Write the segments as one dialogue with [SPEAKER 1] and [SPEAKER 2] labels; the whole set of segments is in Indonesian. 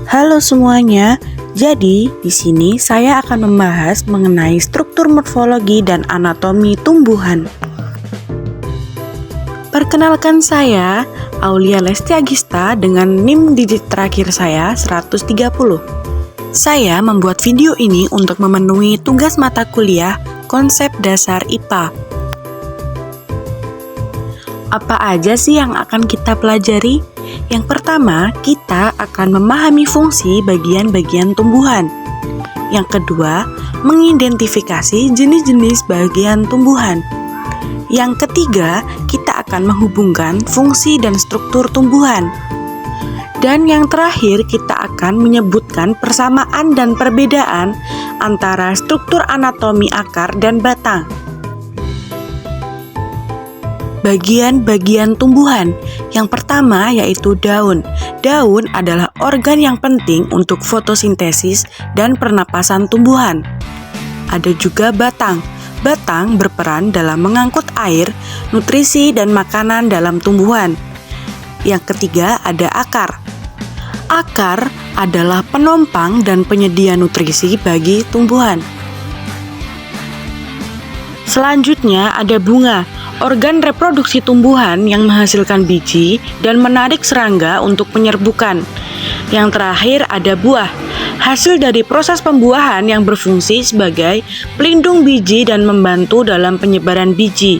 [SPEAKER 1] Halo semuanya. Jadi, di sini saya akan membahas mengenai struktur morfologi dan anatomi tumbuhan. Perkenalkan saya, Aulia Lesti Agista dengan NIM digit terakhir saya 130. Saya membuat video ini untuk memenuhi tugas mata kuliah Konsep Dasar IPA. Apa aja sih yang akan kita pelajari? Yang pertama, kita akan memahami fungsi bagian-bagian tumbuhan. Yang kedua, mengidentifikasi jenis-jenis bagian tumbuhan. Yang ketiga, kita akan menghubungkan fungsi dan struktur tumbuhan. Dan yang terakhir, kita akan menyebutkan persamaan dan perbedaan antara struktur anatomi akar dan batang. Bagian-bagian tumbuhan. Yang pertama yaitu daun. Daun adalah organ yang penting untuk fotosintesis dan pernapasan tumbuhan. Ada juga batang. Batang berperan dalam mengangkut air, nutrisi, dan makanan dalam tumbuhan. Yang ketiga ada akar. Akar adalah penopang dan penyedia nutrisi bagi tumbuhan. Selanjutnya ada bunga. Organ reproduksi tumbuhan yang menghasilkan biji dan menarik serangga untuk penyerbukan. Yang terakhir ada buah, hasil dari proses pembuahan yang berfungsi sebagai pelindung biji dan membantu dalam penyebaran biji.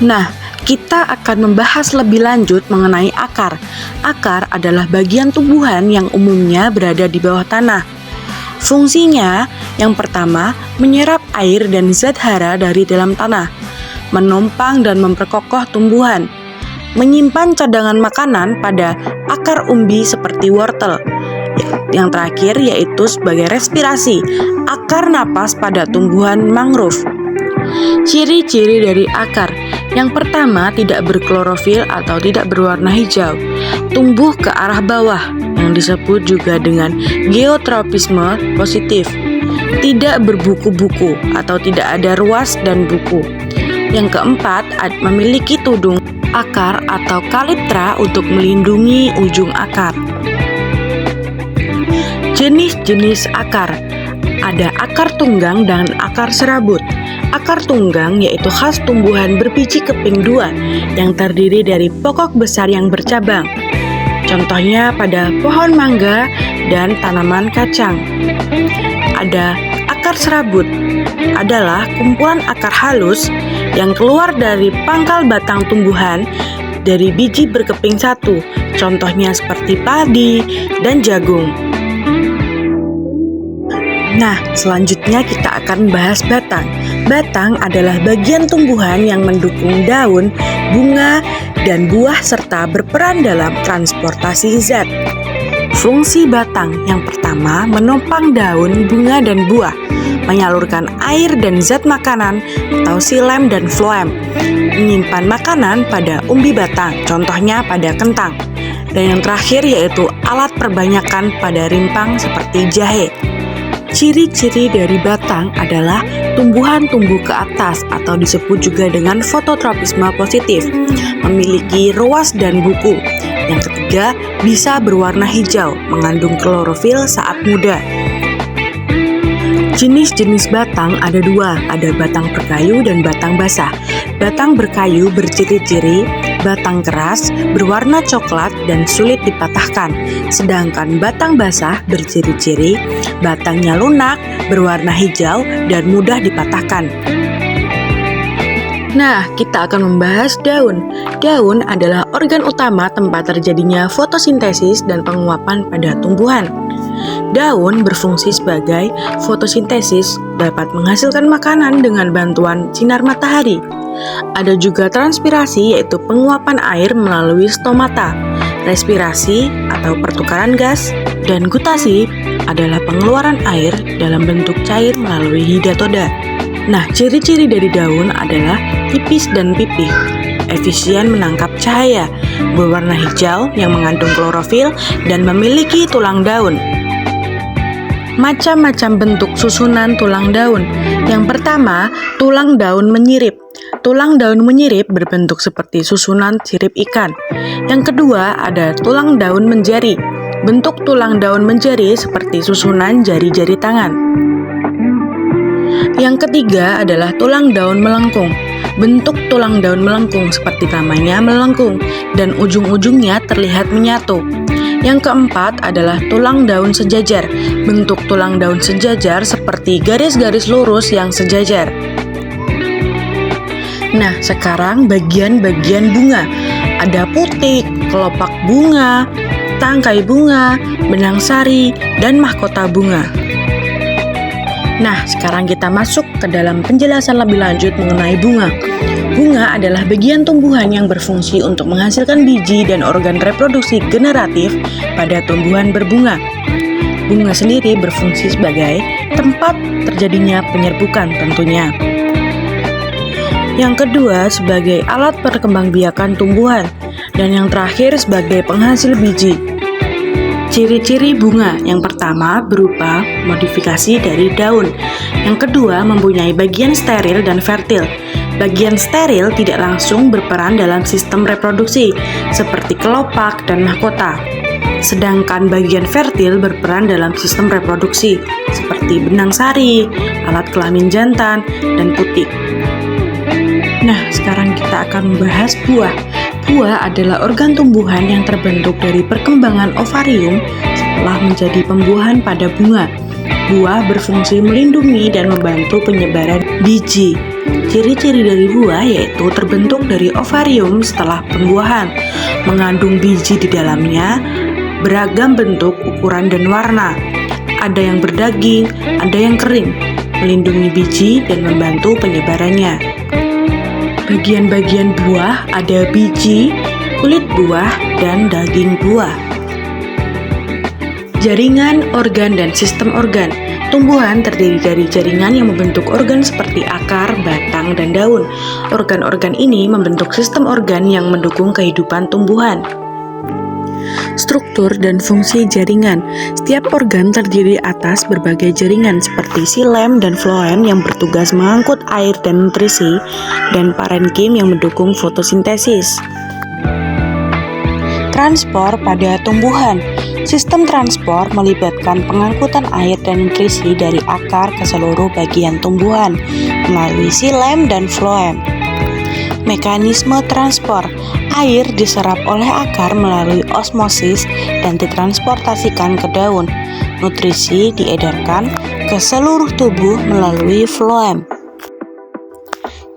[SPEAKER 1] Nah, kita akan membahas lebih lanjut mengenai akar. Akar adalah bagian tumbuhan yang umumnya berada di bawah tanah. Fungsinya, yang pertama, menyerap air dan zat hara dari dalam tanah, menopang dan memperkokoh tumbuhan, menyimpan cadangan makanan pada akar umbi seperti wortel. Yang terakhir yaitu sebagai respirasi, akar napas pada tumbuhan mangrove. Ciri-ciri dari akar. Yang pertama, tidak berklorofil atau tidak berwarna hijau. Tumbuh ke arah bawah, yang disebut juga dengan geotropisme positif. Tidak berbuku-buku atau tidak ada ruas dan buku. Yang keempat, memiliki tudung akar atau kalitra untuk melindungi ujung akar. Jenis-jenis akar. Ada akar tunggang dan akar serabut. Akar tunggang yaitu khas tumbuhan berbiji keping 2 yang terdiri dari pokok besar yang bercabang. Contohnya pada pohon mangga dan tanaman kacang. Ada akar serabut, adalah kumpulan akar halus yang keluar dari pangkal batang tumbuhan dari biji berkeping 1. Contohnya seperti padi dan jagung. Nah, selanjutnya kita akan membahas batang. Batang adalah bagian tumbuhan yang mendukung daun, bunga, dan buah serta berperan dalam transportasi zat. Fungsi batang yang pertama menopang daun, bunga, dan buah, menyalurkan air dan zat makanan atau xilem dan floem, menyimpan makanan pada umbi batang, contohnya pada kentang. Dan yang terakhir yaitu alat perbanyakan pada rimpang seperti jahe. Ciri-ciri dari batang adalah tumbuhan tumbuh ke atas atau disebut juga dengan fototropisme positif, memiliki ruas dan buku. Yang ketiga, bisa berwarna hijau, mengandung klorofil saat muda. Jenis-jenis batang ada 2, ada batang berkayu dan batang basah. Batang berkayu berciri-ciri batang keras, berwarna coklat dan sulit dipatahkan. Sedangkan batang basah berciri-ciri batangnya lunak, berwarna hijau dan mudah dipatahkan. Nah, kita akan membahas daun. Daun adalah organ utama tempat terjadinya fotosintesis dan penguapan pada tumbuhan. Daun berfungsi sebagai fotosintesis, dapat menghasilkan makanan dengan bantuan sinar matahari. Ada juga transpirasi yaitu penguapan air melalui stomata, respirasi atau pertukaran gas, dan gutasi adalah pengeluaran air dalam bentuk cair melalui hidatoda. Nah, ciri-ciri dari daun adalah tipis dan pipih, efisien menangkap cahaya, berwarna hijau yang mengandung klorofil, dan memiliki tulang daun. Macam-macam bentuk susunan tulang daun. Yang pertama, tulang daun menyirip. Tulang daun menyirip berbentuk seperti susunan sirip ikan. Yang kedua, ada tulang daun menjari. Bentuk tulang daun menjari seperti susunan jari-jari tangan. Yang ketiga adalah tulang daun melengkung. Bentuk tulang daun melengkung seperti namanya melengkung dan ujung-ujungnya terlihat menyatu. Yang keempat adalah tulang daun sejajar. Bentuk tulang daun sejajar seperti garis-garis lurus yang sejajar. Nah, sekarang bagian-bagian bunga. Ada putik, kelopak bunga, tangkai bunga, benang sari, dan mahkota bunga. Nah, sekarang kita masuk ke dalam penjelasan lebih lanjut mengenai bunga. Bunga adalah bagian tumbuhan yang berfungsi untuk menghasilkan biji dan organ reproduksi generatif pada tumbuhan berbunga. Bunga sendiri berfungsi sebagai tempat terjadinya penyerbukan tentunya. Yang kedua sebagai alat perkembangbiakan tumbuhan, dan yang terakhir sebagai penghasil biji. Ciri-ciri bunga yang pertama berupa modifikasi dari daun. Yang kedua mempunyai bagian steril dan fertil. Bagian steril tidak langsung berperan dalam sistem reproduksi, seperti kelopak dan mahkota. Sedangkan bagian fertil berperan dalam sistem reproduksi, seperti benang sari, alat kelamin jantan, dan putik. Nah, sekarang kita akan membahas buah. Buah adalah organ tumbuhan yang terbentuk dari perkembangan ovarium setelah menjadi pembuahan pada bunga. Buah berfungsi melindungi dan membantu penyebaran biji. Ciri-ciri dari buah yaitu terbentuk dari ovarium setelah pembuahan, mengandung biji di dalamnya, beragam bentuk, ukuran, dan warna. Ada yang berdaging, ada yang kering, melindungi biji dan membantu penyebarannya. Bagian-bagian buah ada biji, kulit buah, dan daging buah. Jaringan, organ, dan sistem organ. Tumbuhan terdiri dari jaringan yang membentuk organ seperti akar, batang, dan daun. Organ-organ ini membentuk sistem organ yang mendukung kehidupan tumbuhan. Struktur dan fungsi jaringan. Setiap organ terdiri atas berbagai jaringan seperti xilem dan floem yang bertugas mengangkut air dan nutrisi, dan parenkim yang mendukung fotosintesis. Transport pada tumbuhan. Sistem transport melibatkan pengangkutan air dan nutrisi dari akar ke seluruh bagian tumbuhan melalui xilem dan floem. Mekanisme transport. Air diserap oleh akar melalui osmosis dan ditransportasikan ke daun. Nutrisi diedarkan ke seluruh tubuh melalui floem.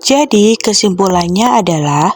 [SPEAKER 1] Jadi kesimpulannya adalah